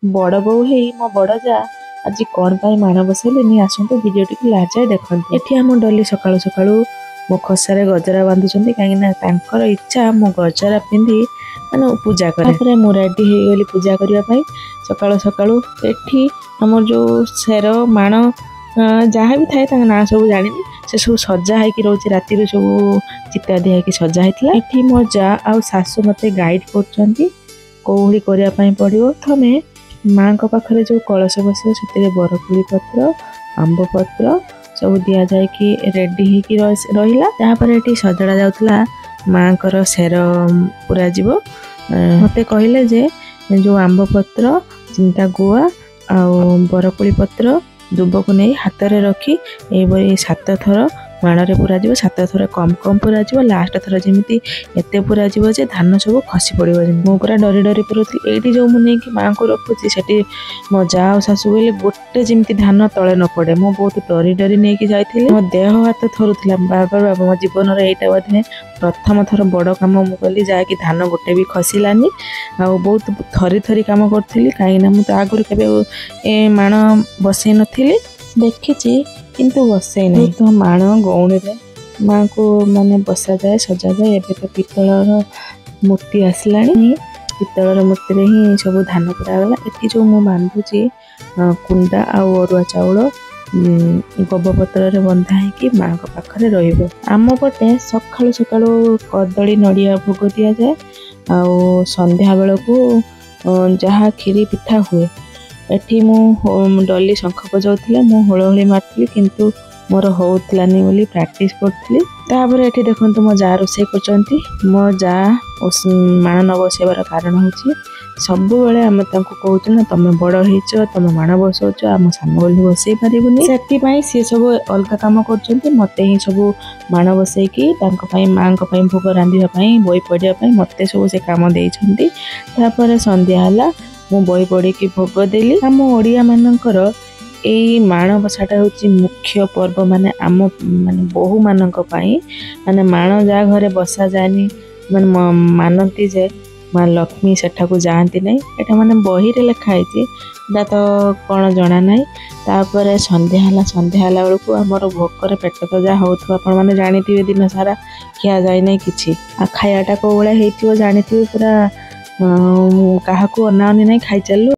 बड़ बोऊ हे मो बड़ जा आज कौन पाई माण बसैले आसतु भिडियो टी लास्ट जाए देखते। एठी आम डली सकाळु सकाळु मो खसारे गजरा बांधुचंती कहीं इच्छा मो गजरा पिंधि माने पूजा करे मु रेडी हो गली पूजा करने सकाळु सकाळु। एठी हमर जो सेर माण जहाँ भी थाए ना सब जानी से सब सजा है रोचे राति सब चिता दिया सजा होता। एठी मो जा आ सासू मते गाइड करछंती कोहली करिया पई पड़ियो। थमे माँ को पाखरे जो कलश बसे से बरकोली पत्र आंब पत्र सब दिया जाए कि रेडी होकी रहा। ये सजड़ा जाउतला माँ को सेर पूरा जीव मते कहले जे जो आंब पत्र चिंता गुआ आ बरकोली पत्र दुब को नहीं हाथ में रखी ये 7 थर माणरे पूरा जीव 7 थर कम कम पूरा जीव लास्ट थर जमी एत पूरा जीव जे धान सब खसी पड़ो। मु पूरा डरी डरी पुराती ये जो मुझे माँ को रखुची से मो जा और शाशु कहले गोटे जमी धान तले न पड़े। मु बहुत डरी डरी नहीं जाती मो देह हाथ थरुला बार बार मो जीवन यहाँ बोधे प्रथम थर बड़ कम मुझे जाकि धान गोटे भी खसलानी आ बहुत थरी थरी कम करी कहीं मुझे आगुरी के माण बसई नी देखी किंतु बसई नहीं तो माण गौणी रे माँ को माने बसा जाए सजा जाए। एबे तो पितलर मूर्ति आसला पितलर मूर्ति रे ही सब धान पुरागला। एटी जो मु बांधुची कुंडा आ अरुआ चाउल गबपत्र रे बंधा है कि माँ को पाखरे रहिबो। आम पटे सकाळु सकाळु कदली नड़िया भोग दिया जाए आ संध्या बेल को जहाँ खीरी पिठा हुए। एठी मु डली शंख बजाउथिले मु होळहोळी मारथिली किंतु मोर होउतलानी बोली प्रैक्टिस करथिली। तापर एठी देखंतु मो जा रोसे करचंती मो जा माण न बसेबार कारण होची सब बेले आम तांको कहूचु ना तमे बड़ हेच तमे माण बसौच आम सान बोली बसई पारिबुनी सेति पई से सब अलगा काम करचंती मते ही सब माण बसैकी तांको पई मां को पई भोग रांधिबा पई बोई पडिया पई मते सब से काम देइछंती। तापर संध्या हला मु बही पड़ी की भोग देली। आम ओडिया मानकर एई माण बसाटा होची मुख्य पर्व माने आम माने बहु मानक पई माने माण जा घरे बसा जानी माने मानती जे माँ लक्ष्मी सेठा को जाती नहीं एटा माने बही रे लिखा है एटा तो कौन जना ना। तापर संध्या हला बेलू आमर भोकर पेट तो जहाँ होथवा आपण माने जानिथिबे दिन सारा खिया जाए नहीं किछि आ खायाटा को बळे हेतिबो जानिथिबे पूरा काहाकू अनावनी नहीं खाई चलू।